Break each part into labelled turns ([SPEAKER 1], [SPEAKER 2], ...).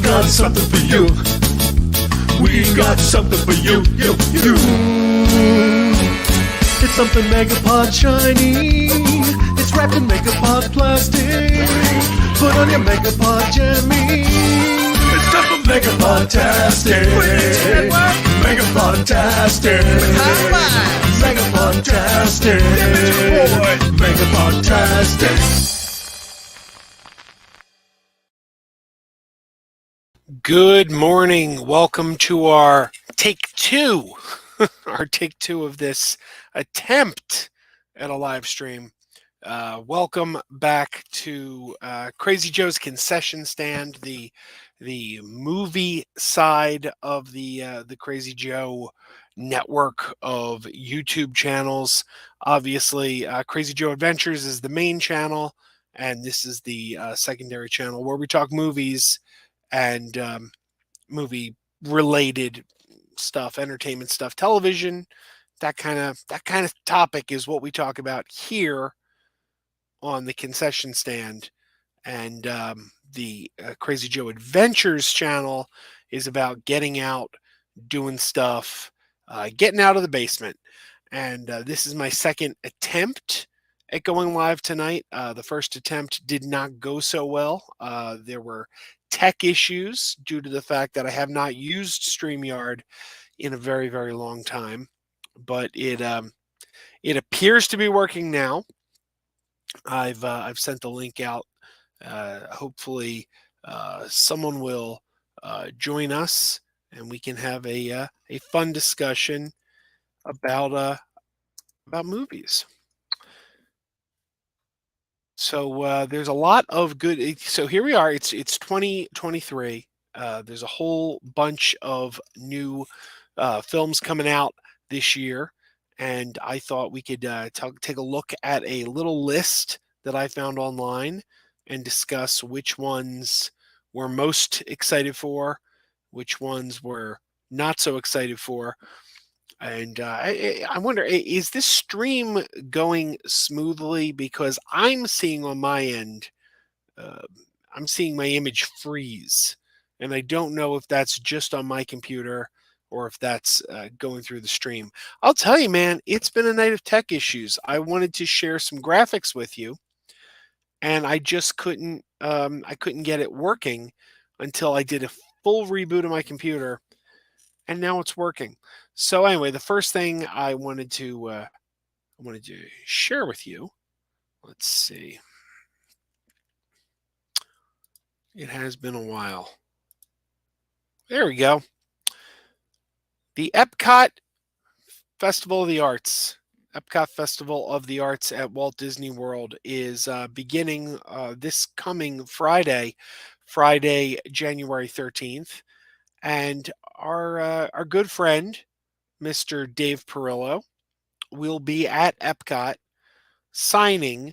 [SPEAKER 1] got something for you. We got something for you. It's something Megapod shiny. It's wrapped in Megapod plastic. Put on your Megapod jammy. It's time for Megapod-tastic. Megapod-tastic. Megapod-tastic. Megapod-tastic.
[SPEAKER 2] Good morning. Welcome to our take two, our take two of this attempt at a live stream. Welcome back to Crazy Joe's Concession Stand, the movie side of the Crazy Joe network of YouTube channels. Obviously, Crazy Joe Adventures is the main channel, and this is the secondary channel where we talk movies and movie related stuff, entertainment stuff, television, that kind of topic is what we talk about here on the Concession Stand. And the Crazy Joe Adventures channel is about getting out, doing stuff, getting out of the basement. And this is my second attempt at going live tonight. The first attempt did not go so well. There were tech issues due to the fact that I have not used StreamYard in a very, very long time, but it appears to be working now. I've sent the link out. Hopefully, someone will join us, and we can have a fun discussion about movies. So there's a lot of good. So here we are. It's 2023. There's a whole bunch of new films coming out this year, and I thought we could take a look at a little list that I found online and discuss which ones we're most excited for, which ones we're not so excited for. And I wonder, is this stream going smoothly? Because I'm seeing on my end, I'm seeing my image freeze. And I don't know if that's just on my computer or if that's going through the stream. I'll tell you, man, it's been a night of tech issues. I wanted to share some graphics with you, and I just couldn't get it working until I did a full reboot of my computer, and now it's working. So anyway, the first thing I wanted to share with you, let's see. It has been a while. There we go. The Epcot Festival of the Arts. Epcot Festival of the Arts at Walt Disney World is beginning this coming Friday, January 13th. And our good friend, Mr. Dave Perillo, will be at Epcot signing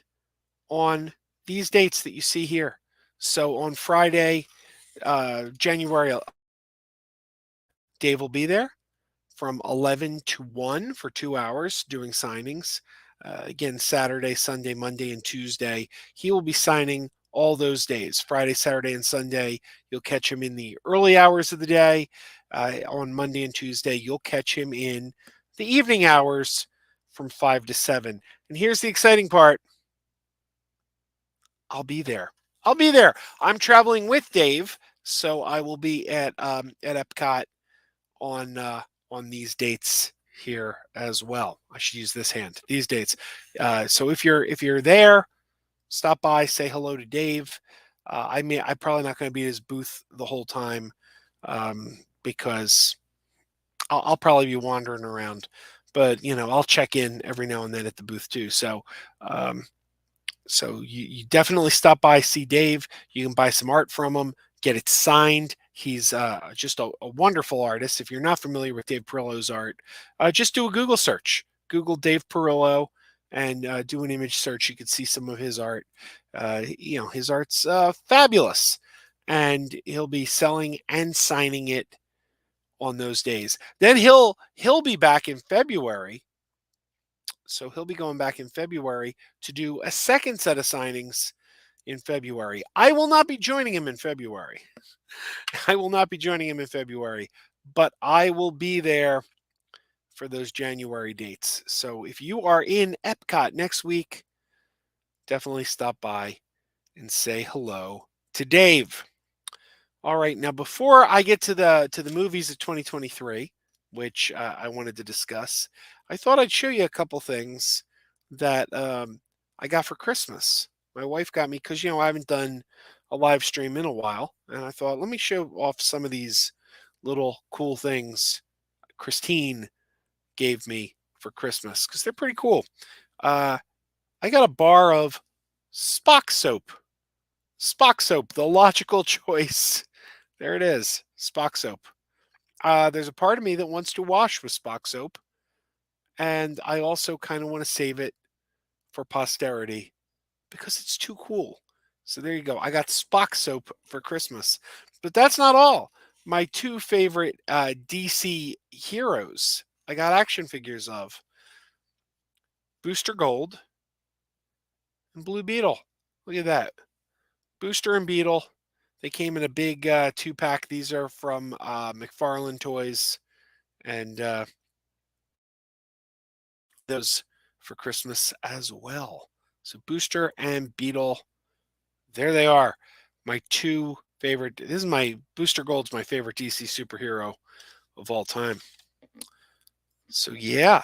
[SPEAKER 2] on these dates that you see here. So on Friday, January, Dave will be there from 11 to 1 for 2 hours doing signings. Again, Saturday, Sunday, Monday, and Tuesday. He will be signing all those days. Friday, Saturday, and Sunday, you'll catch him in the early hours of the day. On Monday and Tuesday, you'll catch him in the evening hours from 5 to 7. And here's the exciting part. I'll be there. I'm traveling with Dave, so I will be at Epcot on these dates here as well. I should use this hand. These dates. So if you're there, stop by, say hello to Dave. I'm probably not going to be at his booth the whole time because I'll probably be wandering around. But I'll check in every now and then at the booth too. So you definitely stop by, see Dave. You can buy some art from him, get it signed. He's just a wonderful artist. If you're not familiar with Dave Perillo's art, just do a Google search. Google Dave Perillo and do an image search. You can see some of his art. His art's fabulous. And he'll be selling and signing it on those days. Then he'll be back in February. So he'll be going back in February to do a second set of signings in February. I will not be joining him in February. I will not be joining him in February, but I will be there for those January dates. So if you are in Epcot next week, definitely stop by and say hello to Dave. All right, now before I get to the movies of 2023, which I wanted to discuss, I thought I'd show you a couple things that I got for Christmas. My wife got me because I haven't done a live stream in a while, and I thought let me show off some of these little cool things Christine gave me for Christmas because they're pretty cool. I got a bar of Spock soap. Spock soap, the logical choice. There it is, Spock soap. There's a part of me that wants to wash with Spock soap, and I also kind of want to save it for posterity because it's too cool. So there you go. I got Spock soap for Christmas. But that's not all. My two favorite DC heroes I got action figures of Booster Gold and Blue Beetle. Look at that. Booster and Beetle. They came in a big 2-pack. These are from McFarlane Toys. And those for Christmas as well. So Booster and Beetle. There they are. My two favorite. This is my Booster Gold's my favorite DC superhero of all time. So yeah.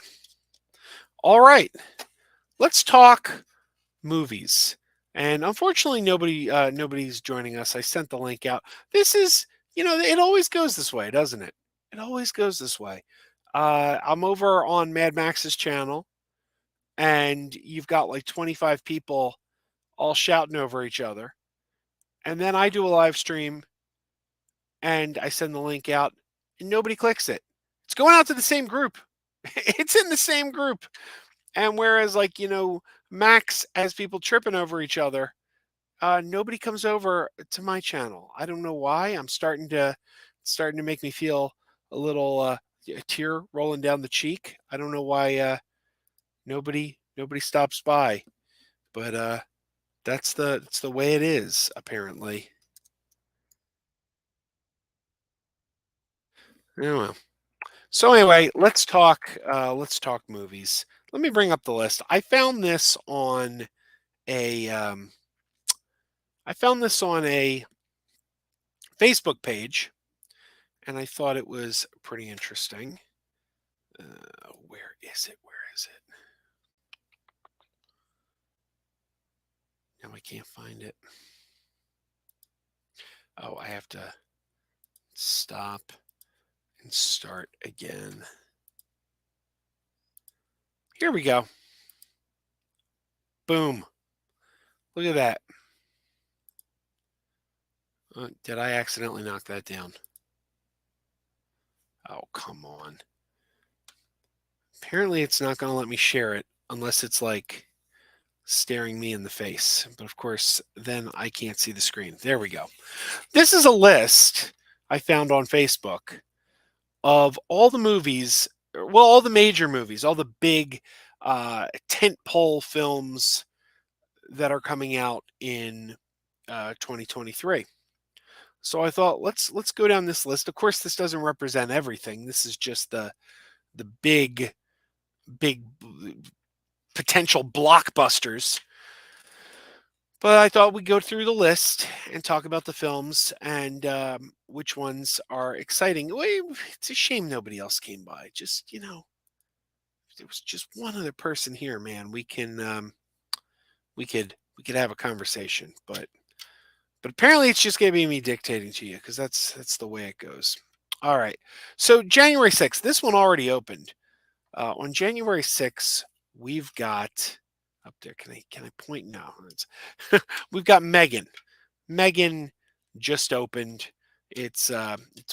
[SPEAKER 2] All right. Let's talk movies. And unfortunately, nobody's joining us. I sent the link out. This is, it always goes this way, doesn't it? It always goes this way. I'm over on Mad Max's channel, and you've got like 25 people all shouting over each other. And then I do a live stream, and I send the link out, and nobody clicks it. It's going out to the same group. It's in the same group. And whereas, Max has people tripping over each other, nobody comes over to my channel. I don't know why. I'm starting to make me feel a little a tear rolling down the cheek. I don't know why nobody stops by, but that's the way it is apparently. Anyway. So anyway, let's talk movies. Let me bring up the list. I found this on a Facebook page, and I thought it was pretty interesting. Where is it? Now I can't find it. Oh, I have to stop and start again. Here we go. Boom. Look at that. Did I accidentally knock that down? Oh, come on. Apparently it's not going to let me share it unless it's like staring me in the face. But of course, then I can't see the screen. There we go. This is a list I found on Facebook of all the movies, well, all the major movies, all the big tentpole films that are coming out in 2023. So I thought let's go down this list. Of course, this doesn't represent everything. This is just the big potential blockbusters. But I thought we'd go through the list and talk about the films and which ones are exciting. It's a shame nobody else came by. Just there was just one other person here, man. We can we could have a conversation, but apparently it's just gonna be me dictating to you because that's the way it goes. All right. So January 6th, this one already opened. On January 6th, we've got up there. Can I point now? We've got Megan. Megan just opened. It's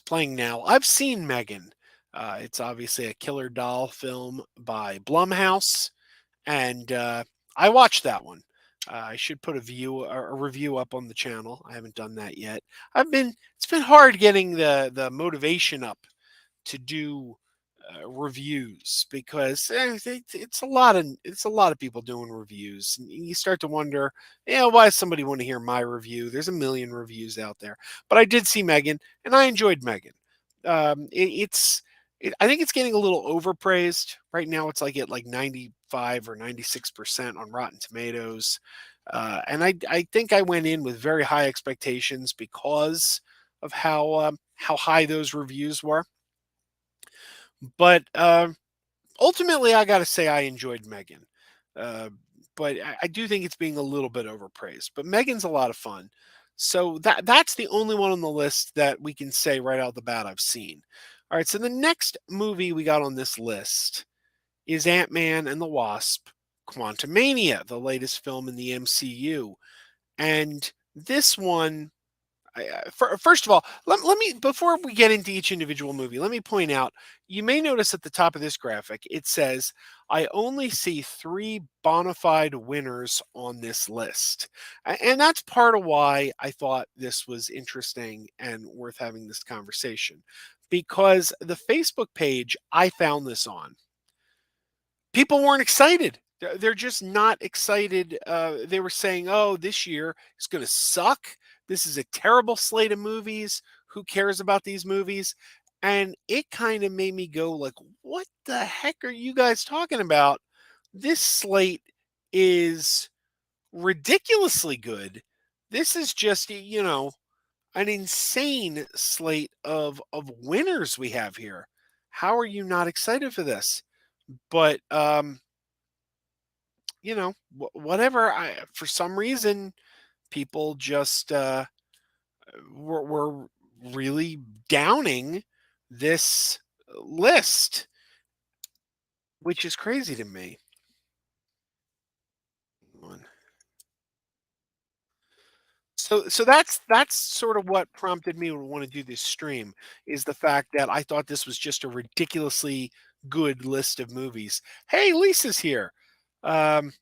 [SPEAKER 2] playing now. I've seen Megan. It's obviously a killer doll film by Blumhouse, and I watched that one. I should put a review up on the channel. I haven't done that yet. It's been hard getting the motivation up to do reviews, because it's a lot of people doing reviews, and you start to wonder, why does somebody want to hear my review? There's a million reviews out there. But I did see Megan, and I enjoyed Megan. I think it's getting a little overpraised right now. It's like at like 95 or 96% on Rotten Tomatoes. And I think I went in with very high expectations because of how high those reviews were. But ultimately, I got to say I enjoyed Megan. Uh, but I do think it's being a little bit overpraised. But Megan's a lot of fun. So that's the only one on the list that we can say right out the bat I've seen. All right, so the next movie we got on this list is Ant-Man and the Wasp: Quantumania, the latest film in the MCU. And this one, first of all, let me, before we get into each individual movie, let me point out, you may notice at the top of this graphic, it says, I only see 3 bona fide winners on this list. And that's part of why I thought this was interesting and worth having this conversation. Because the Facebook page I found this on, people weren't excited. They're just not excited. They were saying, "Oh, this year is going to suck. This is a terrible slate of movies. Who cares about these movies?" And it kind of made me go like, "What the heck are you guys talking about? This slate is ridiculously good. This is just, an insane slate of winners we have here. How are you not excited for this?" But whatever. For some reason, people just were really downing this list, which is crazy to me. So that's sort of what prompted me to want to do this stream, is the fact that I thought this was just a ridiculously good list of movies. Hey, Lisa's here. Um,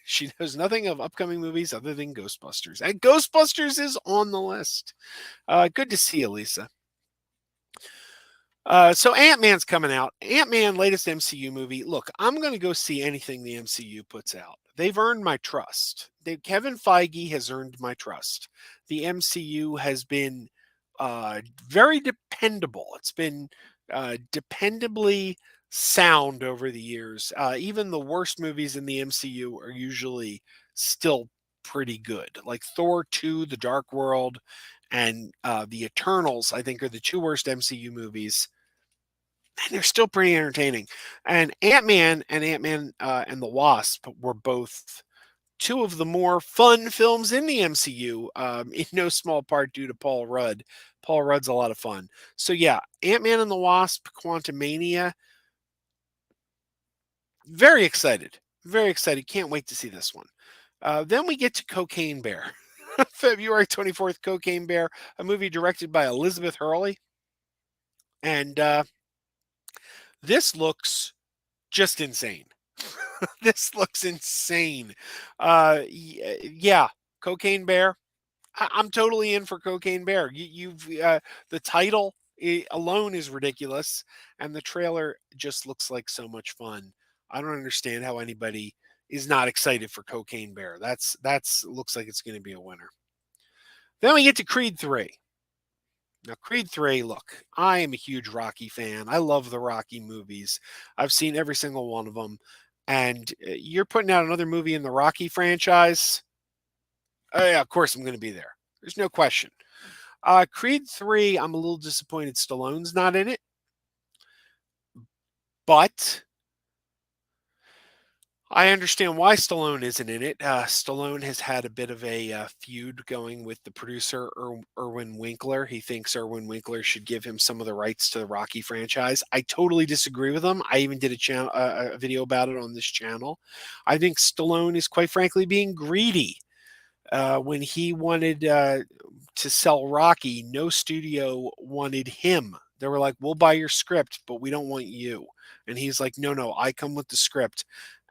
[SPEAKER 2] She knows nothing of upcoming movies other than Ghostbusters. And Ghostbusters is on the list. Good to see you, Lisa. So Ant-Man's coming out. Ant-Man, latest MCU movie. Look, I'm going to go see anything the MCU puts out. They've earned my trust. Kevin Feige has earned my trust. The MCU has been very dependable. It's been dependably sound over the years. Even the worst movies in the MCU are usually still pretty good. Like Thor 2, The Dark World, and The Eternals, I think, are the 2 worst MCU movies. And they're still pretty entertaining. And Ant-Man and the Wasp were both 2 of the more fun films in the MCU, in no small part due to Paul Rudd. Paul Rudd's a lot of fun. So yeah, Ant-Man and the Wasp: Quantumania. Very excited. Very excited. Can't wait to see this one. Then we get to Cocaine Bear. February 24th, Cocaine Bear, a movie directed by Elizabeth Hurley. And this looks just insane. This looks insane. Yeah, Cocaine Bear. I'm totally in for Cocaine Bear. The title alone is ridiculous, and the trailer just looks like so much fun. I don't understand how anybody is not excited for Cocaine Bear. That's looks like it's going to be a winner. Then we get to Creed 3. Now, Creed 3, look, I am a huge Rocky fan. I love the Rocky movies. I've seen every single one of them. And you're putting out another movie in the Rocky franchise. Yeah, of course I'm going to be there. There's no question. Creed 3, I'm a little disappointed Stallone's not in it. But I understand why Stallone isn't in it. Stallone has had a bit of a feud going with the producer, Irwin Winkler. He thinks Irwin Winkler should give him some of the rights to the Rocky franchise. I totally disagree with him. I even did a video about it on this channel. I think Stallone is, quite frankly, being greedy. When he wanted to sell Rocky, no studio wanted him. They were like, we'll buy your script, but we don't want you. And he's like, no, I come with the script.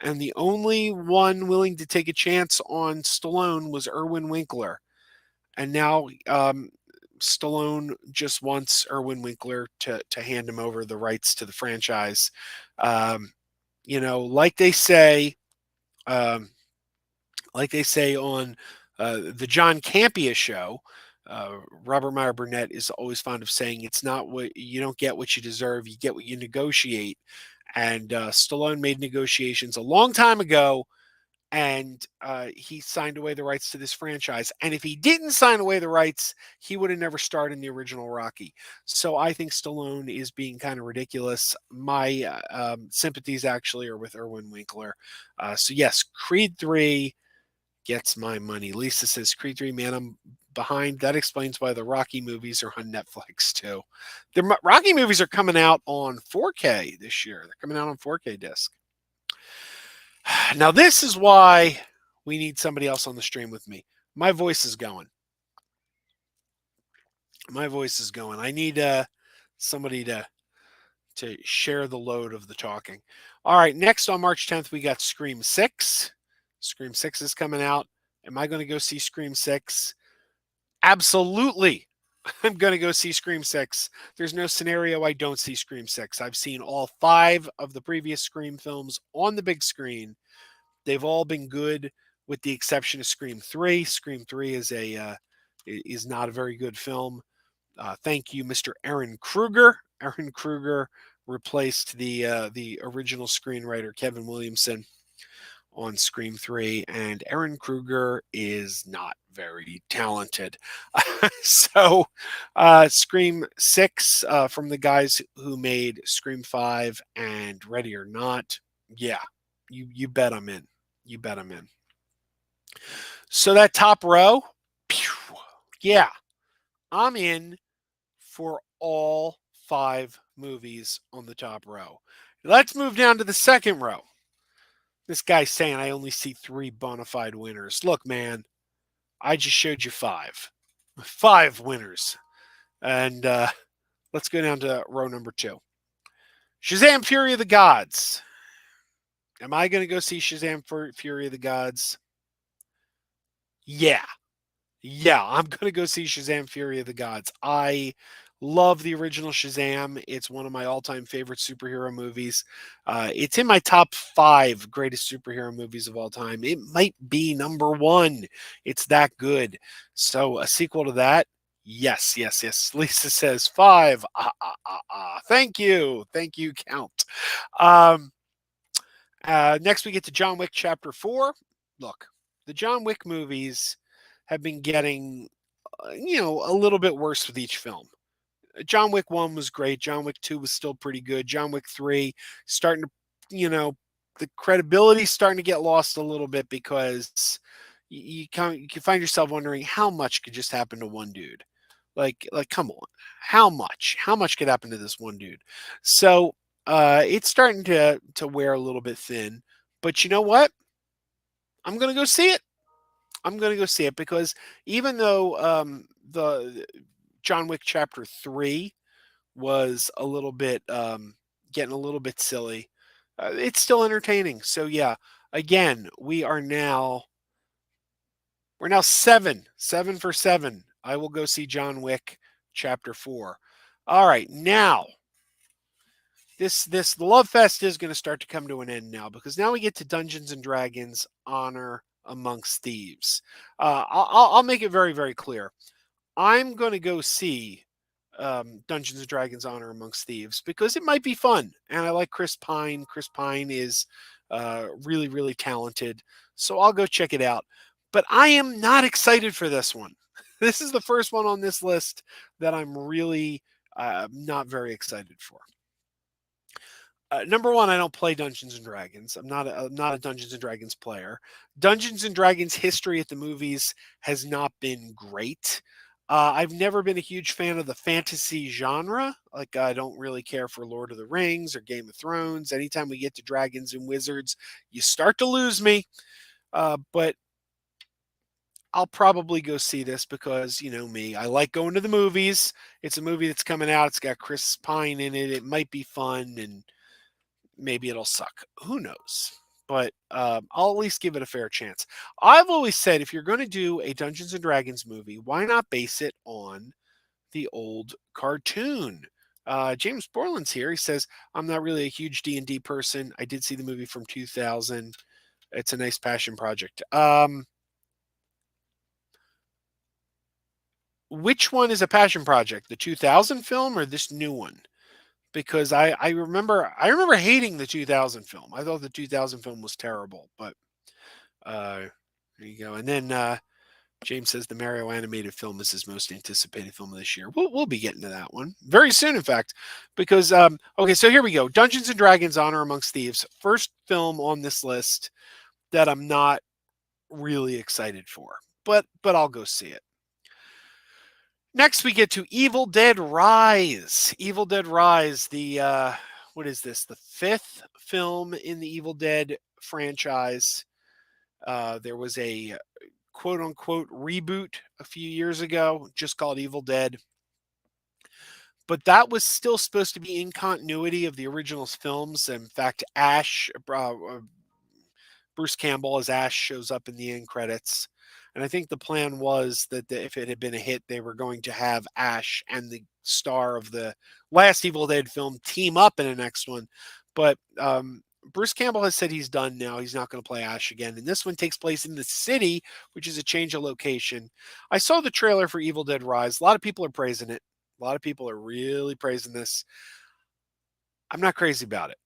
[SPEAKER 2] And the only one willing to take a chance on Stallone was Irwin Winkler. And now Stallone just wants Irwin Winkler to hand him over the rights to the franchise. Um, like they say, um, on the John Campea show. Robert Meyer Burnett is always fond of saying, "It's not what you don't get what you deserve; you get what you negotiate." And Stallone made negotiations a long time ago, and he signed away the rights to this franchise. And if he didn't sign away the rights, he would have never starred in the original Rocky. So I think Stallone is being kind of ridiculous. My sympathies actually are with Irwin Winkler. So yes, Creed 3 gets my money. Lisa says, Creed 3, man, I'm behind. That explains why the Rocky movies are on Netflix too. The Rocky movies are coming out on 4K this year. They're coming out on 4K disc. Now, this is why we need somebody else on the stream with me. My voice is going. I need somebody to share the load of the talking. All right, next on March 10th, we got Scream 6. Scream 6 is coming out. Am I going to go see Scream 6? Absolutely. I'm going to go see Scream 6. There's no scenario I don't see Scream 6. I've seen all 5 of the previous Scream films on the big screen. They've all been good with the exception of Scream 3. Scream 3 is not a very good film. Thank you, Mr. Aaron Kruger. Aaron Kruger replaced the original screenwriter Kevin Williamson on Scream 3, and Aaron Kruger is not very talented. So Scream 6 from the guys who made Scream 5 and Ready or Not. Yeah, you bet I'm in. You bet I'm in. So that top row, yeah, I'm in for all 5 movies on the top row. Let's move down to the second row. This guy's saying I only see 3 bona fide winners. Look, man, I just showed you 5. 5 winners. And let's go down to row number 2. Shazam! Fury of the Gods. Am I going to go see Shazam! Fury of the Gods? Yeah. Yeah, I'm going to go see Shazam! Fury of the Gods. I love the original Shazam. It's one of my all-time favorite superhero movies. It's in my top 5 greatest superhero movies of all time. It might be number 1. It's that good. So a sequel to that, yes. Lisa says 5. Thank you, Count. Next we get to John Wick Chapter 4. Look, the John Wick movies have been getting, a little bit worse with each film. John Wick 1 was great. John Wick 2 was still pretty good. John Wick 3 starting to, the credibility starting to get lost a little bit because you can find yourself wondering how much could just happen to one dude. Like come on, how much could happen to this one dude? So it's starting to wear a little bit thin. But you know what? I'm gonna go see it. Because even though the John Wick Chapter 3 was a little bit getting a little bit silly, it's still entertaining. So yeah, again, we're now 7 for 7. I will go see John Wick Chapter 4. All right, now the Love Fest is going to start to come to an end now, because now we get to Dungeons and Dragons Honor Amongst Thieves. I'll make it very, very clear. I'm going to go see Dungeons and Dragons Honor Amongst Thieves because it might be fun. And I like Chris Pine. Chris Pine is really, really talented. So I'll go check it out. But I am not excited for this one. This is the first one on this list that I'm really not very excited for. Number 1, I don't play Dungeons and Dragons. I'm not a Dungeons and Dragons player. Dungeons and Dragons history at the movies has not been great. I've never been a huge fan of the fantasy genre. Like, I don't really care for Lord of the Rings or Game of Thrones. Anytime we get to dragons and wizards, you start to lose me. But I'll probably go see this because, me, I like going to the movies. It's a movie that's coming out. It's got Chris Pine in it. It might be fun, and maybe it'll suck. Who knows? But I'll at least give it a fair chance. I've always said if you're going to do a Dungeons and Dragons movie, why not base it on the old cartoon. James Borland's here. He says, I'm not really a huge D&D person. I did see the movie from 2000. It's a nice passion project. Which one is a passion project? The 2000 film or this new one? Because I remember hating the 2000 film. I thought the 2000 film was terrible, but there you go. And then James says the Mario animated film is his most anticipated film of this year. We'll be getting to that one very soon, in fact, because okay, so here we go. Dungeons and Dragons: Honor Amongst Thieves, first film on this list that I'm not really excited for, but I'll go see it. Next, we get to Evil Dead Rise. Evil Dead Rise, the what is this? The fifth film in the Evil Dead franchise. There was a quote unquote reboot a few years ago, just called Evil Dead. But that was still supposed to be in continuity of the original films. In fact, Bruce Campbell as Ash shows up in the end credits. And I think the plan was that if it had been a hit, they were going to have Ash and the star of the last Evil Dead film team up in the next one. But Bruce Campbell has said he's done now. He's not going to play Ash again. And this one takes place in the city, which is a change of location. I saw the trailer for Evil Dead Rise. A lot of people are praising it. A lot of people are really praising this. I'm not crazy about it.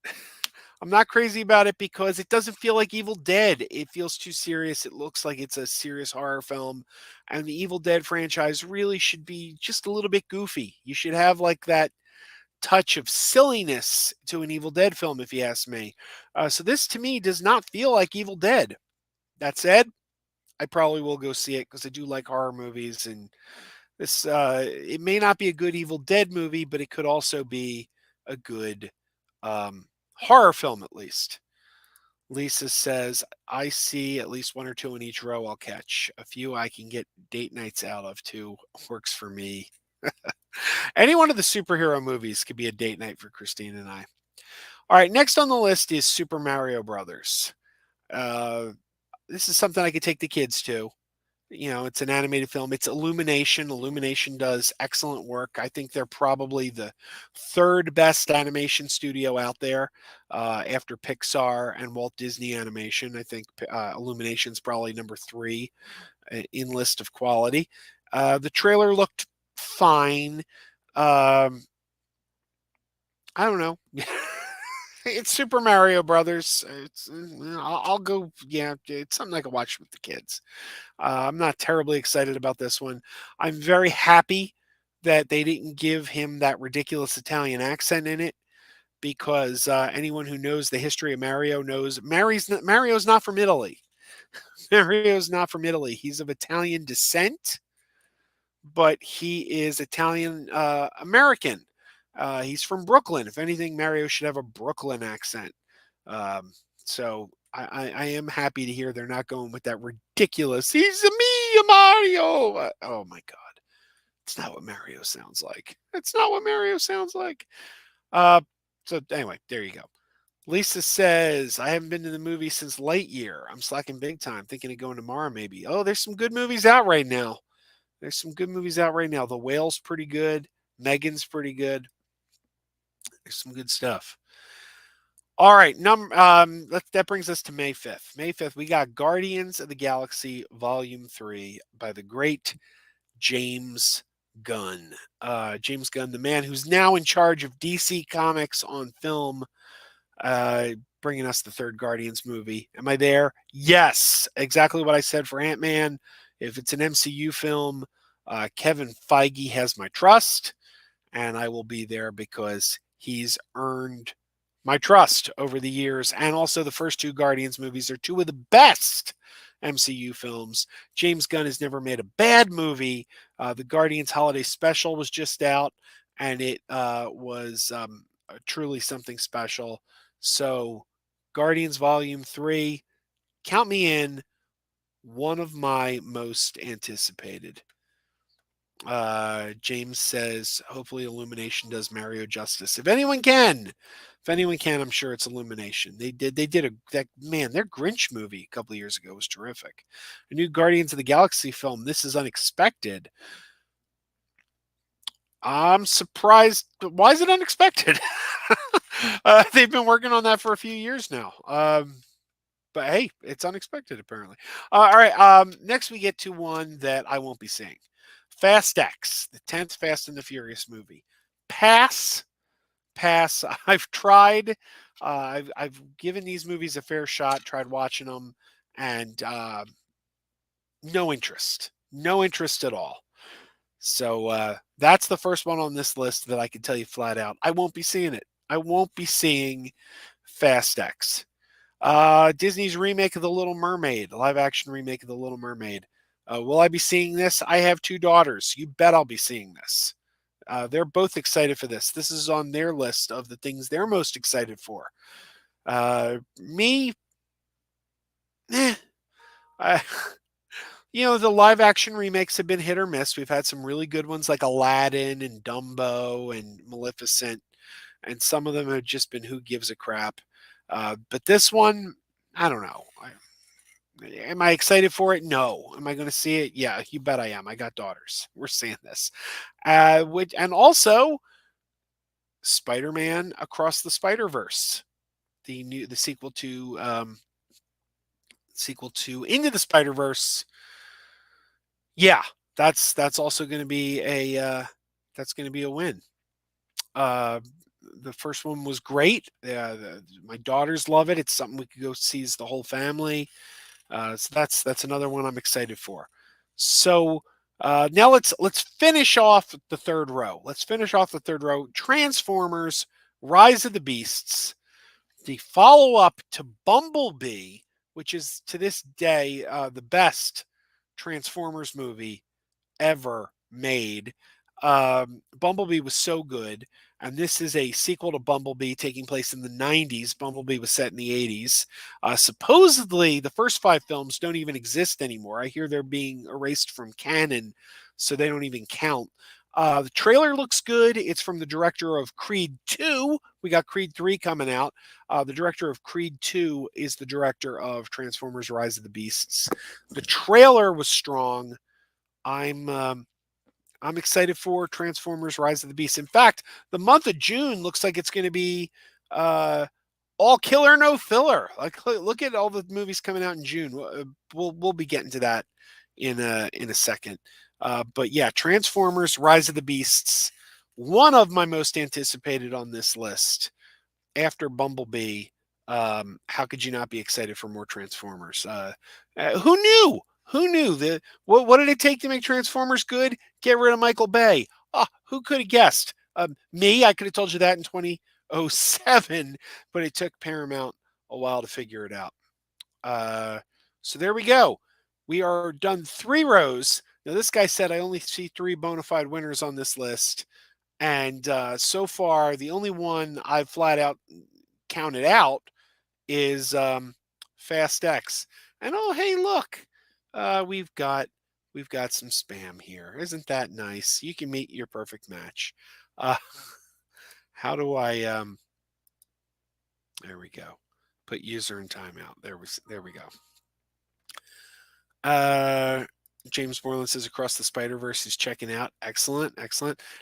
[SPEAKER 2] I'm not crazy about it because it doesn't feel like Evil Dead. It feels too serious. It looks like it's a serious horror film. And the Evil Dead franchise really should be just a little bit goofy. You should have like that touch of silliness to an Evil Dead film, if you ask me. So this, to me, does not feel like Evil Dead. That said, I probably will go see it because I do like horror movies. And this, it may not be a good Evil Dead movie, but it could also be a good horror film, at least. Lisa says, I see at least one or two in each row I'll catch. A few I can get date nights out of, too. Works for me. Any one of the superhero movies could be a date night for Christine and I. All right, next on the list is Super Mario Brothers. This is something I could take the kids to. You know, it's an animated film. It's Illumination. Illumination does excellent work. I think they're probably the third best animation studio out there after Pixar and Walt Disney Animation. I think Illumination's probably number 3 in list of quality. The trailer looked fine. I don't know. It's Super Mario Brothers. I'll go. Yeah, it's something I can watch with the kids. I'm not terribly excited about this one. I'm very happy that they didn't give him that ridiculous Italian accent in it, because anyone who knows the history of Mario knows Mario's not from Italy. Mario's not from Italy. He's of Italian descent, but he is Italian American. He's from Brooklyn. If anything, Mario should have a Brooklyn accent. So I am happy to hear they're not going with that ridiculous, he's me, Mario. Oh my God. It's not what Mario sounds like. It's not what Mario sounds like. So anyway, there you go. Lisa says, I haven't been to the movie since Lightyear. I'm slacking big time. Thinking of going tomorrow maybe. Oh, there's some good movies out right now. The Whale's pretty good. Megan's pretty good. There's some good stuff. All right, that brings us to May 5th. May 5th, we got Guardians of the Galaxy Volume 3 by the great James Gunn. James Gunn, the man who's now in charge of DC Comics on film, bringing us the third Guardians movie. Am I there? Yes, exactly what I said for Ant-Man. If it's an MCU film, Kevin Feige has my trust, and I will be there because he's earned my trust over the years. And also the first 2 Guardians movies are 2 of the best MCU films. James Gunn has never made a bad movie. The Guardians Holiday Special was just out, and it was truly something special. So Guardians Volume 3, count me in, one of my most anticipated. James says, hopefully Illumination does Mario justice. If anyone can, I'm sure it's Illumination. They did their Grinch movie a couple of years ago was terrific. A new Guardians of the Galaxy film, This Is Unexpected, I'm surprised. Why is it unexpected? They've been working on that for a few years now. But hey, it's unexpected apparently. All right. Next we get to one that I won't be seeing. Fast X, the 10th Fast and the Furious movie. Pass, pass. I've tried. I've given these movies a fair shot. Tried watching them, and no interest. No interest at all. So that's the first one on this list that I can tell you flat out. I won't be seeing it. I won't be seeing Fast X. Disney's remake of The Little Mermaid, live action remake of The Little Mermaid. Will I be seeing this? I have two daughters. You bet I'll be seeing this. They're both excited for this. This is on their list of the things they're most excited for. Me, I, the live action remakes have been hit or miss. We've had some really good ones like Aladdin and Dumbo and Maleficent, and some of them have just been who gives a crap. But this one, I don't know. Am I excited for it? No. Am I going to see it? Yeah, you bet I am. I got daughters. We're seeing this. And also Spider-Man Across the Spider-Verse, the sequel to Into the Spider-Verse. Yeah, that's also going to be a win. The first one was great. My daughters love it. It's something we could go see as the whole family. So that's another one I'm excited for. So now let's finish off the third row. Transformers: Rise of the Beasts, the follow-up to Bumblebee, which is to this day the best Transformers movie ever made. Bumblebee was so good, and this is a sequel to Bumblebee taking place in the 90s. Bumblebee was set in the 80s. Supposedly, the first 5 films don't even exist anymore. I hear they're being erased from canon, so they don't even count. The trailer looks good. It's from the director of Creed 2. We got Creed 3 coming out. The director of Creed 2 is the director of Transformers: Rise of the Beasts. The trailer was strong. I'm excited for Transformers: Rise of the Beast. In fact, the month of June looks like it's going to be all killer, no filler. Like, look at all the movies coming out in June. We'll be getting to that in a second. But yeah, Transformers: Rise of the Beasts, one of my most anticipated on this list after Bumblebee. How could you not be excited for more Transformers? Who knew? Who knew what did it take to make Transformers good? Get rid of Michael Bay. Oh, who could have guessed? Me, I could have told you that in 2007, but it took Paramount a while to figure it out. So there we go. We are done 3 rows. Now, this guy said I only see 3 bona fide winners on this list. And so far, the only one I've flat out counted out is Fast X. And oh, hey, look. We've got some spam here. Isn't that nice? You can meet your perfect match. How do I there we go. Put user in timeout. There we go. James Borland says Across the Spider-Verse is checking out. Excellent.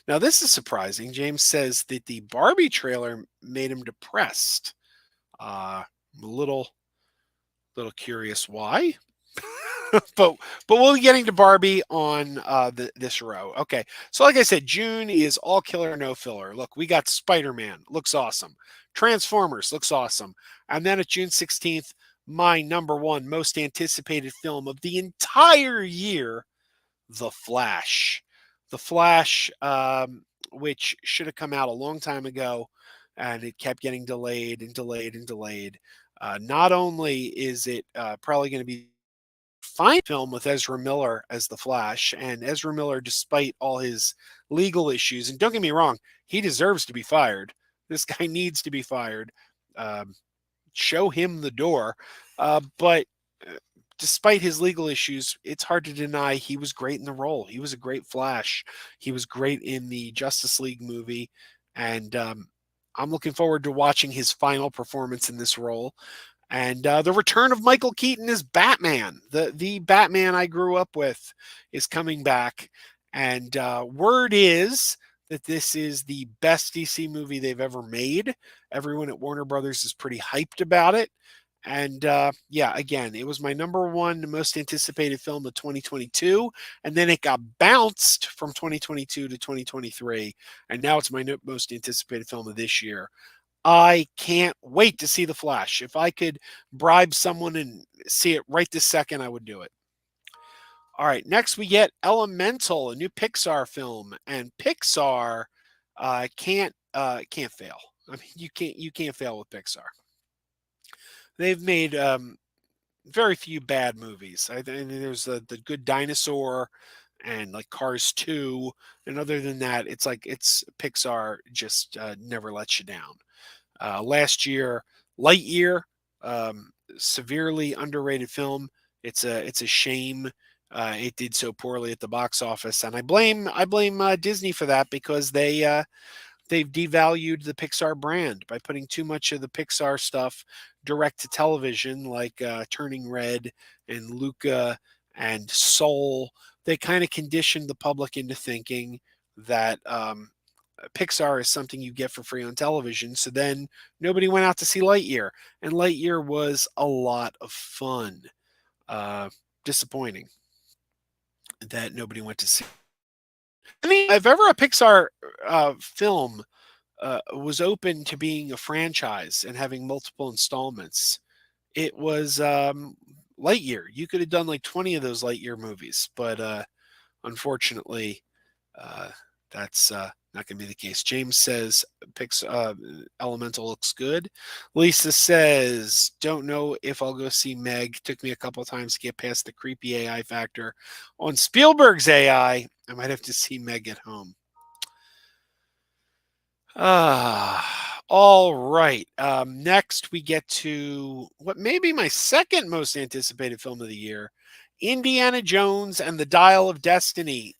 [SPEAKER 2] Now this is surprising. James says that the Barbie trailer made him depressed. I'm a little curious why. but we'll be getting to Barbie on this row. Okay, so like I said, June is all killer, no filler. Look, we got Spider-Man, looks awesome. Transformers, looks awesome. And then at June 16th, my number 1 most anticipated film of the entire year, The Flash. The Flash, which should have come out a long time ago, and it kept getting delayed and delayed and delayed. Not only is it probably going to be fine film with Ezra Miller as the Flash, and Ezra Miller, despite all his legal issues, and don't get me wrong, he deserves to be fired. This guy needs to be fired. Show him the door. But despite his legal issues, it's hard to deny he was great in the role. He was a great Flash. He was great in the Justice League movie, and I'm looking forward to watching his final performance in this role. And the return of Michael Keaton as Batman, the Batman I grew up with, is coming back. And word is that this is the best DC movie they've ever made. Everyone at Warner Brothers is pretty hyped about it. And yeah, again, it was my number one most anticipated film of 2022. And then it got bounced from 2022 to 2023. And now it's my most anticipated film of this year. I can't wait to see The Flash. If I could bribe someone and see it right this second, I would do it. All right, next we get Elemental, a new Pixar film, and Pixar can't fail. I mean, you can't fail with Pixar. They've made very few bad movies. There's the Good Dinosaur and like Cars 2, and other than that, it's Pixar just never lets you down. Last year, Lightyear, severely underrated film. It's a shame it did so poorly at the box office, and I blame Disney for that because they've devalued the Pixar brand by putting too much of the Pixar stuff direct to television, like Turning Red and Luca and Soul. They kind of conditioned the public into thinking that Pixar is something you get for free on television. So then nobody went out to see Lightyear, and Lightyear was a lot of fun. Disappointing that nobody went to see. I mean, if ever a Pixar film was open to being a franchise and having multiple installments, it was Lightyear. You could have done like 20 of those Lightyear movies, but unfortunately, that's not going to be the case. James says Elemental looks good. Lisa says, don't know if I'll go see Meg. Took me a couple times to get past the creepy AI factor on Spielberg's AI. I might have to see Meg at home. All right. Next, we get to what may be my second most anticipated film of the year, Indiana Jones and the Dial of Destiny.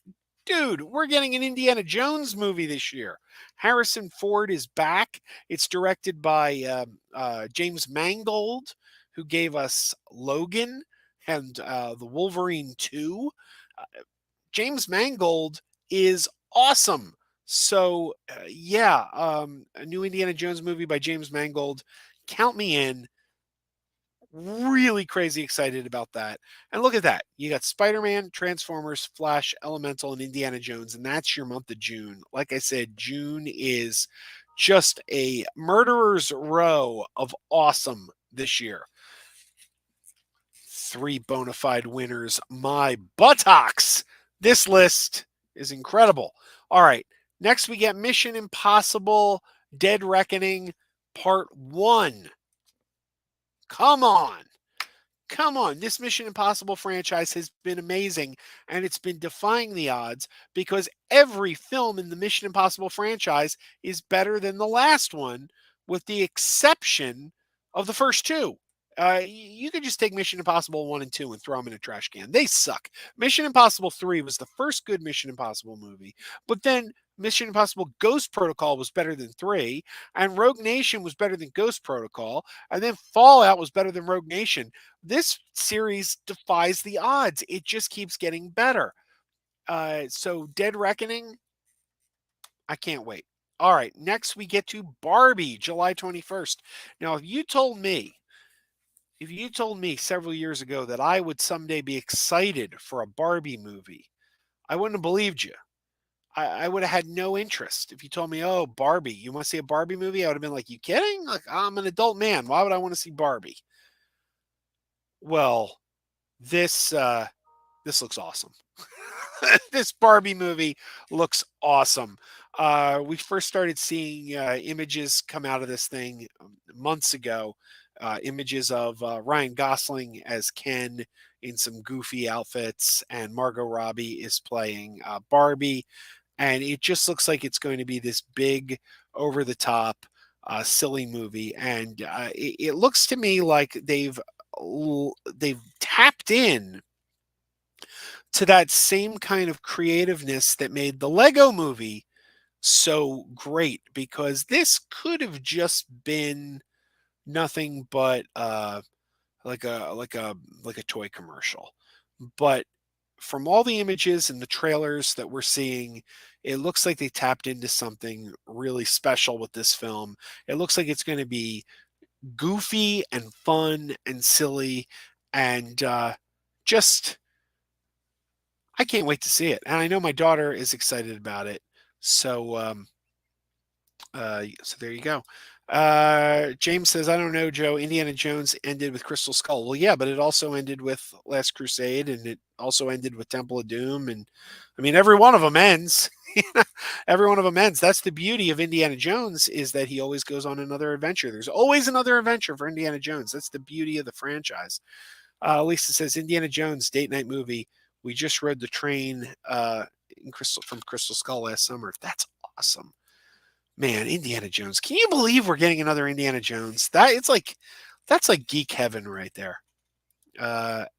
[SPEAKER 2] Dude, we're getting an Indiana Jones movie this year. Harrison Ford is back. It's directed by James Mangold, who gave us Logan and the Wolverine 2. James Mangold is awesome. So, yeah, a new Indiana Jones movie by James Mangold. Count me in. Really crazy excited about that. And look at that. You got Spider-Man, Transformers, Flash, Elemental, and Indiana Jones, and that's your month of June. Like I said, June is just a murderer's row of awesome this year. 3 bona fide winners. My buttocks. This list is incredible. All right. Next, we get Mission Impossible Dead Reckoning Part 1. Come on. Come on. This Mission Impossible franchise has been amazing, and it's been defying the odds because every film in the Mission Impossible franchise is better than the last one, with the exception of the first 2. You could just take Mission Impossible 1 and 2 and throw them in a trash can. They suck. Mission Impossible 3 was the first good Mission Impossible movie, but then Mission Impossible Ghost Protocol was better than 3, and Rogue Nation was better than Ghost Protocol, and then Fallout was better than Rogue Nation. This series defies the odds. It just keeps getting better. So Dead Reckoning, I can't wait. All right, next we get to Barbie, July 21st. Now, if you told me several years ago that I would someday be excited for a Barbie movie, I wouldn't have believed you. I would have had no interest. If you told me, oh, Barbie, you want to see a Barbie movie? I would have been like, you kidding? Like, I'm an adult man. Why would I want to see Barbie? Well, this looks awesome. This Barbie movie looks awesome. We first started seeing images come out of this thing months ago. Images of Ryan Gosling as Ken in some goofy outfits, and Margot Robbie is playing Barbie. And it just looks like it's going to be this big, over-the-top, silly movie. And it looks to me like they've tapped in to that same kind of creativeness that made the Lego movie so great, because this could have just been nothing but like a toy commercial. But from all the images and the trailers that we're seeing, it looks like they tapped into something really special with this film. It looks like it's going to be goofy and fun and silly and just I can't wait to see it. And I know my daughter is excited about it. So there you go. James says, I don't know, Joe. Indiana Jones ended with Crystal Skull. Well, yeah, but it also ended with Last Crusade, and it also ended with Temple of Doom. And I mean, every one of them ends. Every one of them ends. That's the beauty of Indiana Jones, is that he always goes on another adventure. There's always another adventure for Indiana Jones. That's the beauty of the franchise. Lisa says, Indiana Jones date night movie. We just rode the train from Crystal Skull last summer. That's awesome. Man, Indiana Jones. Can you believe we're getting another Indiana Jones? That's like geek heaven right there.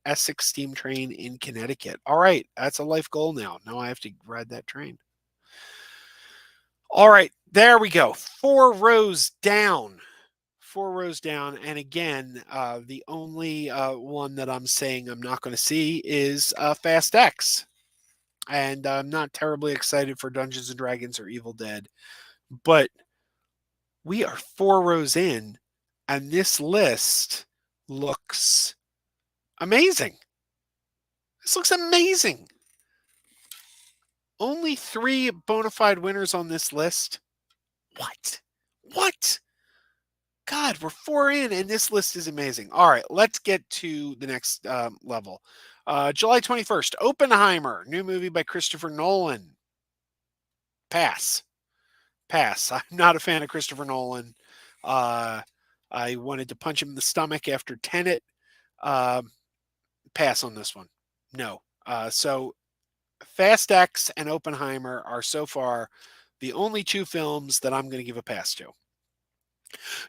[SPEAKER 2] Essex Steam Train in Connecticut. All right, that's a life goal now. Now I have to ride that train. All right, there we go. 4 rows down. 4 rows down. And again, the only one that I'm saying I'm not going to see is Fast X. And I'm not terribly excited for Dungeons and Dragons or Evil Dead. But we are 4 rows in, and this list looks amazing. This looks amazing. Only 3 bona fide winners on this list. What? God, we're 4 in, and this list is amazing. All right, let's get to the next level. July 21st, Oppenheimer, new movie by Christopher Nolan. Pass. I'm not a fan of Christopher Nolan. I wanted to punch him in the stomach after Tenet. Pass on this one. No. So Fast X and Oppenheimer are so far the only 2 films that I'm going to give a pass to.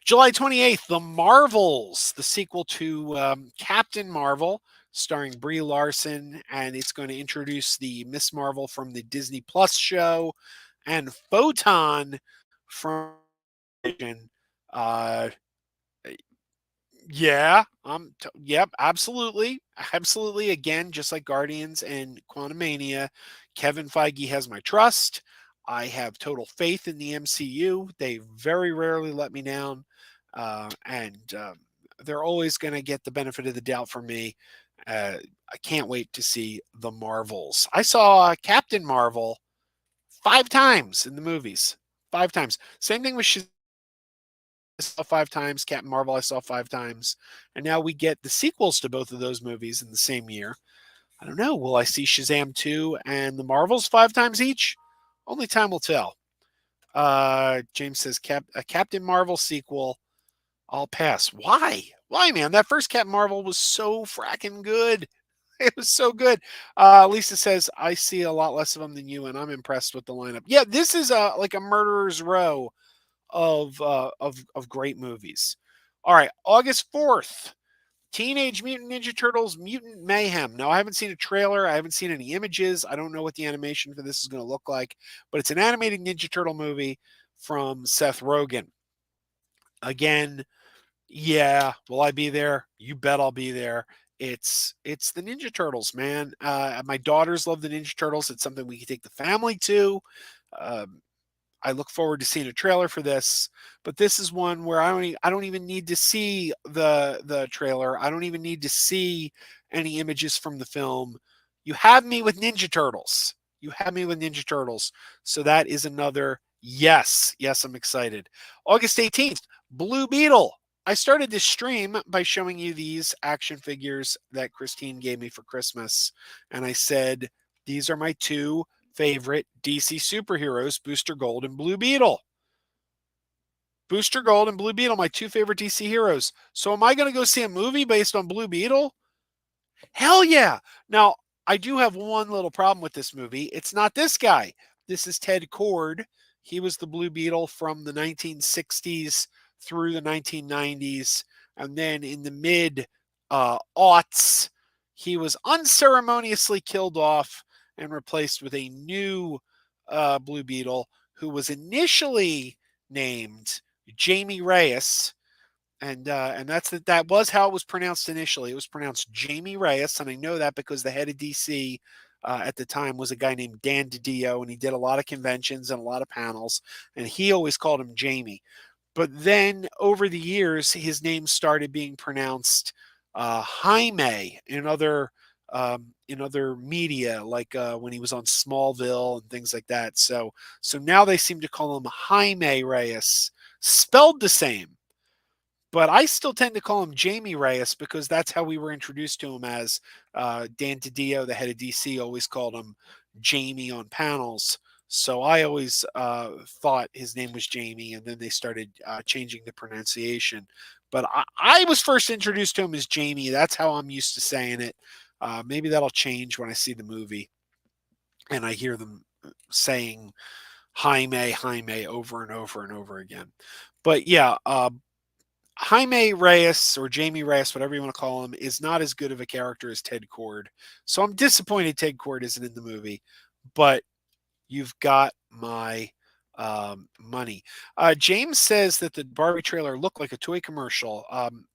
[SPEAKER 2] July 28th, The Marvels, the sequel to Captain Marvel, starring Brie Larson, and it's going to introduce the Miss Marvel from the Disney Plus show and Photon from Vision. Yep, absolutely. Again, just like Guardians and Quantumania, Kevin Feige has my trust. I have total faith in the MCU. They very rarely let me down, and they're always going to get the benefit of the doubt from me. I can't wait to see The Marvels. I saw Captain Marvel 5 times in the movies. 5 times. Same thing with Shazam. I saw 5 times. Captain Marvel I saw 5 times. And now we get the sequels to both of those movies in the same year. I don't know. Will I see Shazam 2 and The Marvels 5 times each? Only time will tell. James says, a Captain Marvel sequel, I'll pass. Why, man? That first Captain Marvel was so fracking good. It was so good. Lisa says, I see a lot less of them than you, and I'm impressed with the lineup. Yeah, this is like a murderer's row of great movies. All right, August 4th, Teenage Mutant Ninja Turtles Mutant Mayhem. Now, I haven't seen a trailer. I haven't seen any images. I don't know what the animation for this is going to look like, but it's an animated Ninja Turtle movie from Seth Rogen. Again, yeah, will I be there? You bet I'll be there. It's the Ninja Turtles, man. My daughters love the Ninja Turtles. It's something we can take the family to. I look forward to seeing a trailer for this, but this is one where I don't even need to see the trailer. I don't even need to see any images from the film. You have me with Ninja Turtles. So that is another yes. Yes, I'm excited. August 18th, Blue Beetle. I started this stream by showing you these action figures that Christine gave me for Christmas, and I said these are my 2 favorite DC superheroes, Booster Gold and Blue Beetle. Booster Gold and Blue Beetle, my 2 favorite DC heroes. So am I going to go see a movie based on Blue Beetle? Hell yeah. Now, I do have one little problem with this movie. It's not this guy. This is Ted Kord. He was the Blue Beetle from the 1960s through the 1990s. And then in the mid-aughts, he was unceremoniously killed off and replaced with a new Blue Beetle who was initially named Jamie Reyes. And that was how it was pronounced initially. It was pronounced Jamie Reyes, and I know that because the head of DC at the time was a guy named Dan DiDio, and he did a lot of conventions and a lot of panels, and he always called him Jamie. But then over the years, his name started being pronounced Jaime in other media, like when he was on Smallville and things like that. So now they seem to call him Jaime Reyes, spelled the same. But I still tend to call him Jamie Reyes because that's how we were introduced to him as Dan DiDio, the head of DC, always called him Jamie on panels. So I always thought his name was Jamie, and then they started changing the pronunciation. But I was first introduced to him as Jamie. That's how I'm used to saying it. Maybe that'll change when I see the movie and I hear them saying Jaime over and over and over again. But yeah, Jaime Reyes or Jamie Reyes, whatever you want to call him, is not as good of a character as Ted Kord. So I'm disappointed Ted Kord isn't in the movie, but you've got my money. James says that the Barbie trailer looked like a toy commercial.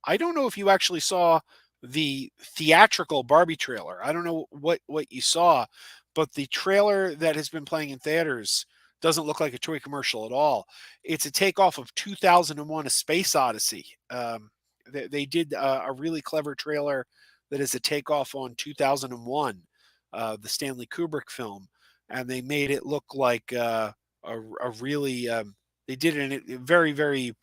[SPEAKER 2] I don't know if you actually saw the theatrical Barbie trailer. I don't know what you saw, but the trailer that has been playing in theaters doesn't look like a toy commercial at all. It's a takeoff of 2001: A Space Odyssey. They did a really clever trailer that is a takeoff on 2001, the Stanley Kubrick film, and they made it look like a really they did it in a very very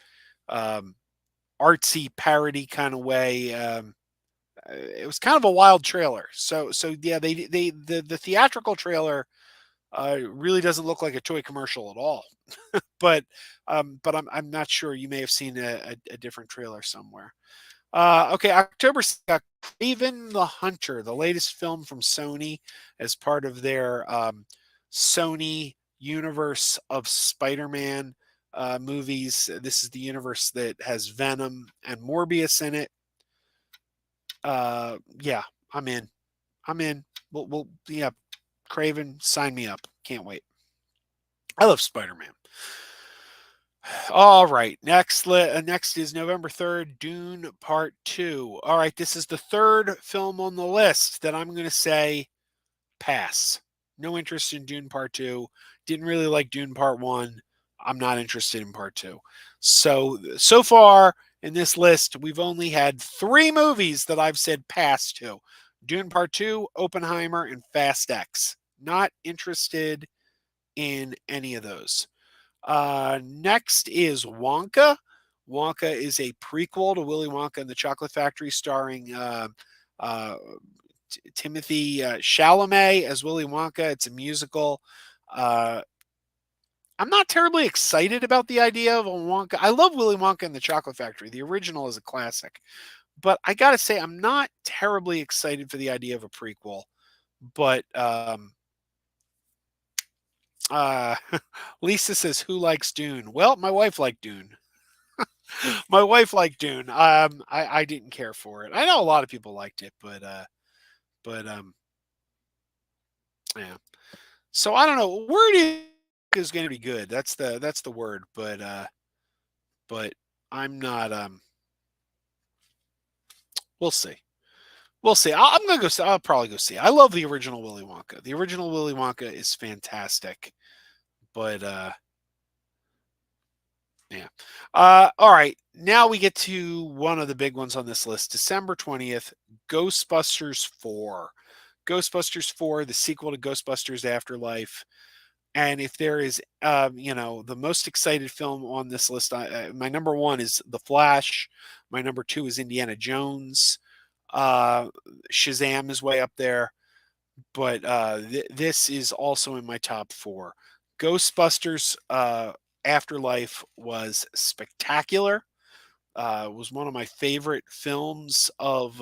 [SPEAKER 2] artsy parody kind of way. It was kind of a wild trailer. So yeah, the theatrical trailer really doesn't look like a toy commercial at all. But I'm not sure. You may have seen a different trailer somewhere. Okay, October Kraven the Hunter, the latest film from Sony as part of their Sony universe of Spider-Man movies. This is the universe that has Venom and Morbius in it. Yeah, I'm in. I'm in. We'll yeah, Kraven, sign me up. Can't wait. I love Spider-Man. All right, next is November 3rd, Dune Part 2. All right, this is the third film on the list that I'm going to say pass. No interest in Dune Part 2. Didn't really like Dune Part 1. I'm not interested in Part 2. So far in this list, we've only had 3 movies that I've said pass to. Dune Part 2, Oppenheimer, and Fast X. Not interested in any of those. Next is Wonka. Wonka is a prequel to Willy Wonka and the Chocolate Factory, starring Timothy Chalamet as Willy Wonka. It's a musical. I'm not terribly excited about the idea of a Wonka. I love Willy Wonka and the Chocolate Factory. The original is a classic. But I got to say, I'm not terribly excited for the idea of a prequel. But Lisa says, "Who likes Dune?" Well, my wife liked Dune. My wife liked Dune. I didn't care for it. I know a lot of people liked it, but yeah. So I don't know. Word is going to be good. That's the word. But I'm not. We'll see. We'll see. I'm gonna go. I'll probably go see. I love the original Willy Wonka. The original Willy Wonka is fantastic. But yeah. All right. Now we get to one of the big ones on this list. December 20th, Ghostbusters 4. Ghostbusters 4, the sequel to Ghostbusters Afterlife. And if there is, the most excited film on this list, my number 1 is The Flash. My number 2 is Indiana Jones. Shazam is way up there. But this is also in my top 4. Ghostbusters Afterlife was spectacular. It was one of my favorite films of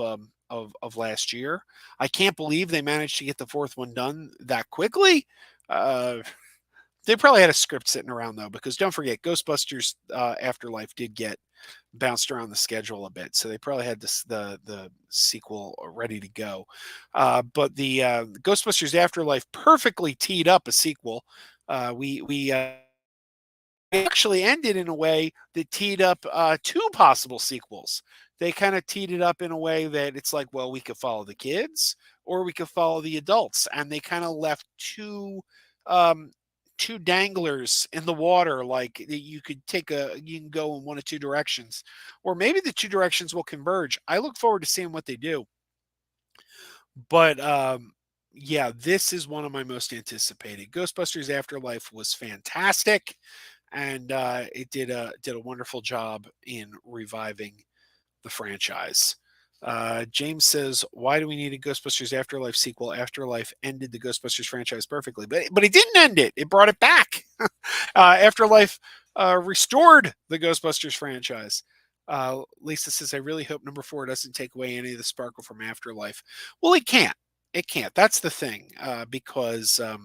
[SPEAKER 2] last year. I can't believe they managed to get the 4th one done that quickly. They probably had a script sitting around though, because don't forget, Ghostbusters Afterlife did get bounced around the schedule a bit, so they probably had the sequel ready to go. But the Ghostbusters Afterlife perfectly teed up a sequel. We actually ended in a way that teed up two possible sequels. They kind of teed it up in a way that it's like, well, we could follow the kids or we could follow the adults, and they kind of left um, two danglers in the water, like you can go in one of two directions, or maybe the two directions will converge. I look forward to seeing what they do, but yeah, this is one of my most anticipated. Ghostbusters Afterlife was fantastic, and it did a wonderful job in reviving the franchise. James says, "Why do we need a Ghostbusters Afterlife sequel? Afterlife ended the Ghostbusters franchise perfectly, but it didn't end it. It brought it back. Afterlife restored the Ghostbusters franchise." Lisa says, "I really hope number 4 doesn't take away any of the sparkle from Afterlife." Well, it can't. It can't. That's the thing, because uh,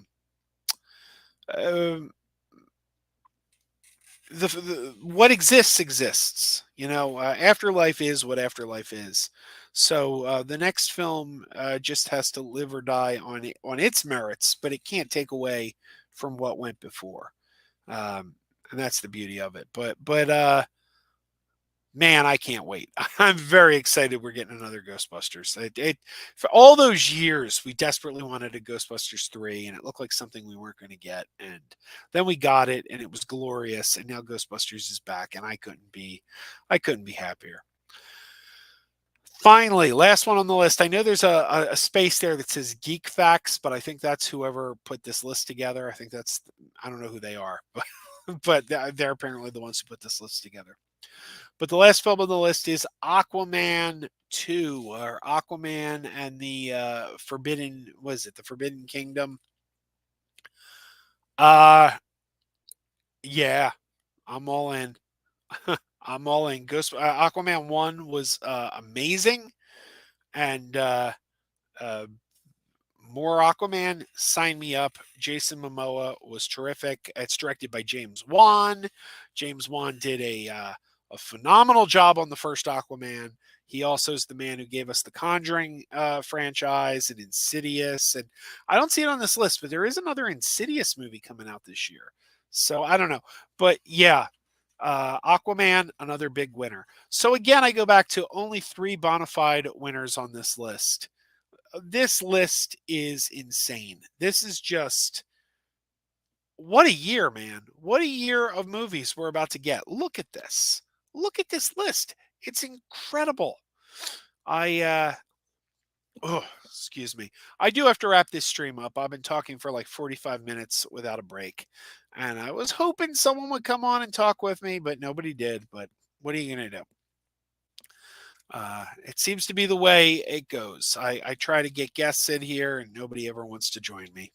[SPEAKER 2] the what exists. Afterlife is what Afterlife is. So the next film just has to live or die on its merits, but it can't take away from what went before. And that's the beauty of it. But man, I can't wait. I'm very excited we're getting another Ghostbusters. For all those years, we desperately wanted a Ghostbusters 3, and it looked like something we weren't going to get. And then we got it, and it was glorious. And now Ghostbusters is back, and I couldn't be happier. Finally, last one on the list. I know there's a space there that says Geek Facts, but I think that's whoever put this list together. I don't know who they are, but they're apparently the ones who put this list together. But the last film on the list is Aquaman 2, or Aquaman and the the Forbidden Kingdom? Yeah, I'm all in. I'm all in. Aquaman 1 was amazing, and more Aquaman, sign me up. Jason Momoa was terrific. It's directed by James Wan. James Wan did a phenomenal job on the first Aquaman. He also is the man who gave us the Conjuring franchise and Insidious. And I don't see it on this list, but there is another Insidious movie coming out this year. So I don't know. But yeah, Aquaman, another big winner. So again, I go back to only 3 bona fide winners on this list. This list is insane. This is just, what a year, man. What a year of movies we're about to get. Look at this. Look at this list. It's incredible. Excuse me. I do have to wrap this stream up. I've been talking for like 45 minutes without a break. And I was hoping someone would come on and talk with me, but nobody did. But what are you going to do? It seems to be the way it goes. I try to get guests in here and nobody ever wants to join me.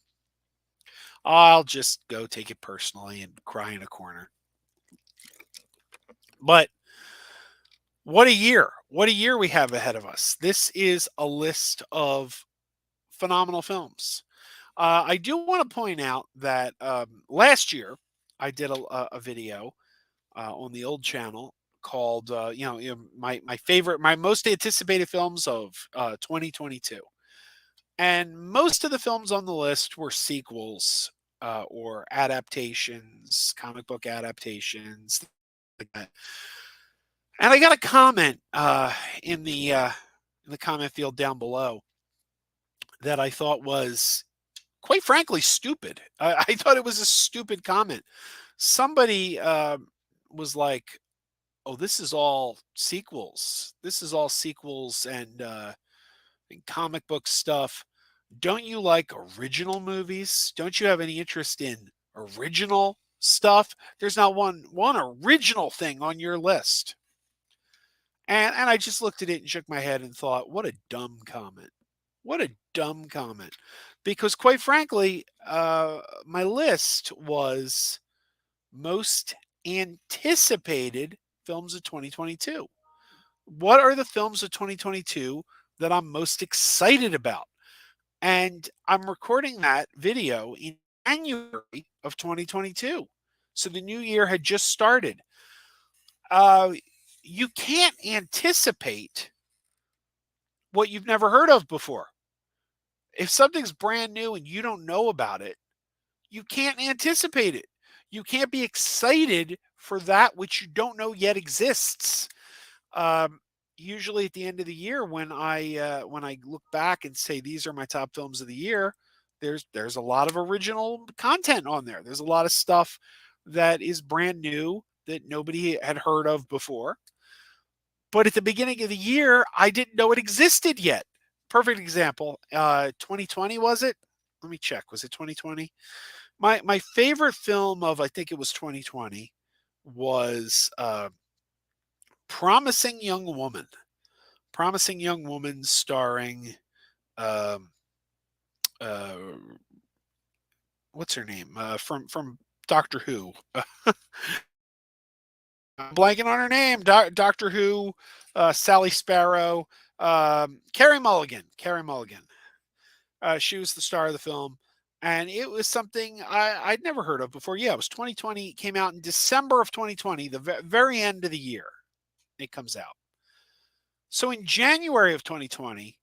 [SPEAKER 2] I'll just go take it personally and cry in a corner. But what a year. What a year we have ahead of us. This is a list of phenomenal films. I do want to point out that last year I did a video on the old channel called my most anticipated films of 2022, and most of the films on the list were sequels or adaptations, comic book adaptations, like that. And I got a comment in the comment field down below that I thought was, quite frankly, stupid. I thought it was a stupid comment. Somebody was like, "Oh, this is all sequels. This is all sequels and comic book stuff. Don't you like original movies? Don't you have any interest in original stuff? There's not one original thing on your list." And I just looked at it and shook my head and thought, what a dumb comment. What a dumb comment. Because quite frankly, my list was most anticipated films of 2022. What are the films of 2022 that I'm most excited about? And I'm recording that video in January of 2022. So the new year had just started. You can't anticipate what you've never heard of before. If something's brand new and you don't know about it, you can't anticipate it. you can't be excited for that which you don't know yet exists. Usually at the end of the year, when I look back and say these are my top films of the year, there's a lot of original content on there. There's a lot of stuff that is brand new that nobody had heard of before. But at the beginning of the year, I didn't know it existed yet. Perfect example. 2020, was it? Let me check. Was it 2020? My favorite film of, I think it was 2020, was Promising Young Woman. Promising Young Woman, starring what's her name? From Doctor Who. I'm blanking on her name. Doctor Who, Sally Sparrow, Carey Mulligan. Carey Mulligan. She was the star of the film, and it was something I'd never heard of before. Yeah, it was 2020. It came out in December of 2020, the very end of the year. It comes out. So in January of 2020,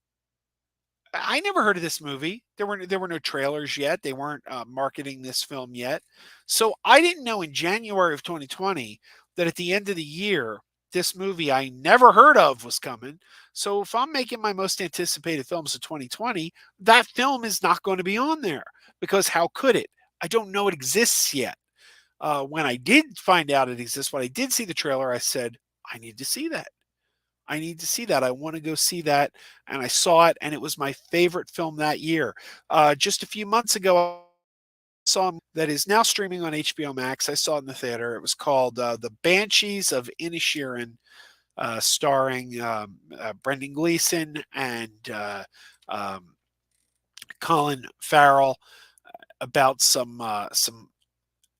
[SPEAKER 2] I never heard of this movie. There were no trailers yet. They weren't marketing this film yet. So I didn't know in January of 2020 that at the end of the year, this movie I never heard of was coming. So if I'm making my most anticipated films of 2020, that film is not going to be on there, because how could it? I don't know it exists yet. When I did find out it exists, when I did see the trailer, I said, I need to see that. I need to see that. I want to go see that. And I saw it, and it was my favorite film that year. Just a few months ago, I saw that is now streaming on HBO Max. I saw it in the theater. It was called The Banshees of Inisherin, starring Brendan Gleeson and Colin Farrell, about some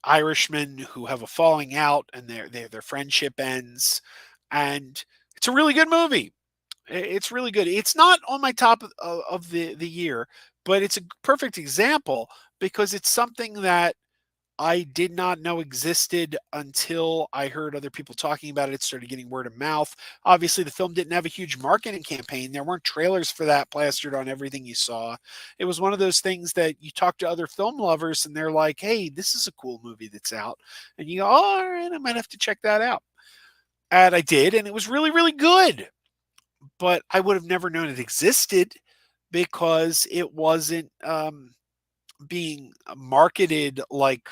[SPEAKER 2] Irishmen who have a falling out, and their friendship ends. And it's a really good movie. It's really good. It's not on my top of the year, but it's a perfect example because it's something that I did not know existed until I heard other people talking about it. It started getting word of mouth. Obviously, the film didn't have a huge marketing campaign. There weren't trailers for that plastered on everything you saw. It was one of those things that you talk to other film lovers and they're like, hey, this is a cool movie that's out. And you go, oh, all right, I might have to check that out. And I did, and it was really, really good. But I would have never known it existed because it wasn't being marketed like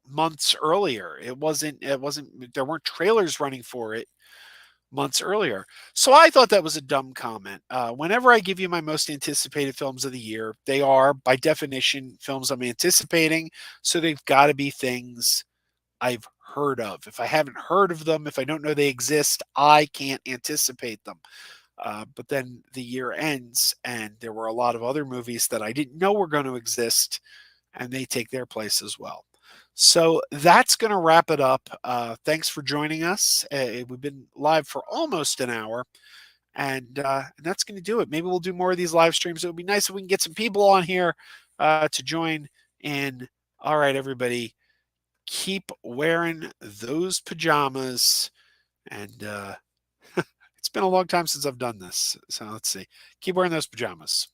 [SPEAKER 2] months earlier. It wasn't, there weren't trailers running for it months earlier. So I thought that was a dumb comment. Whenever I give you my most anticipated films of the year, they are by definition films I'm anticipating. So they've got to be things I've heard of. If I haven't heard of them, if I don't know they exist, I can't anticipate them. But then the year ends and there were a lot of other movies that I didn't know were going to exist, and they take their place as well. So that's going to wrap it up. Thanks for joining us. We've been live for almost an hour, and that's going to do it. Maybe we'll do more of these live streams. It would be nice if we can get some people on here to join in. All right, everybody, keep wearing those pajamas. And it's been a long time since I've done this. So let's see. Keep wearing those pajamas.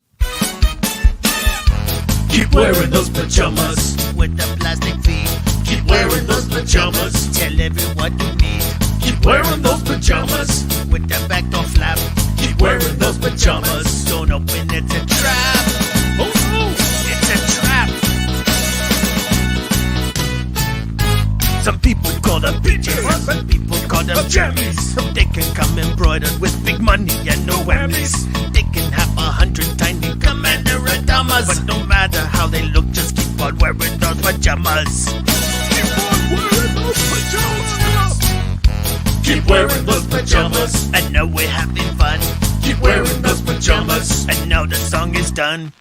[SPEAKER 1] Keep wearing those pajamas
[SPEAKER 3] with the plastic feet.
[SPEAKER 1] Keep wearing those pajamas.
[SPEAKER 3] Tell everyone you meet.
[SPEAKER 1] Keep wearing those pajamas
[SPEAKER 3] With the back door flap.
[SPEAKER 1] Keep wearing those pajamas.
[SPEAKER 3] Don't open, it's a trap.
[SPEAKER 1] Oh no,
[SPEAKER 3] It's a trap. Some people call them PJs. Some people call them
[SPEAKER 1] jammies.
[SPEAKER 3] They can come embroidered with big money and no whammies. They can have 100 tiny commander Adamas. But no matter how they look, just keep on wearing those pajamas.
[SPEAKER 1] Keep on wearing those pajamas. Keep wearing those pajamas.
[SPEAKER 3] And now we're having fun.
[SPEAKER 1] Keep wearing those pajamas.
[SPEAKER 3] And now the song is done.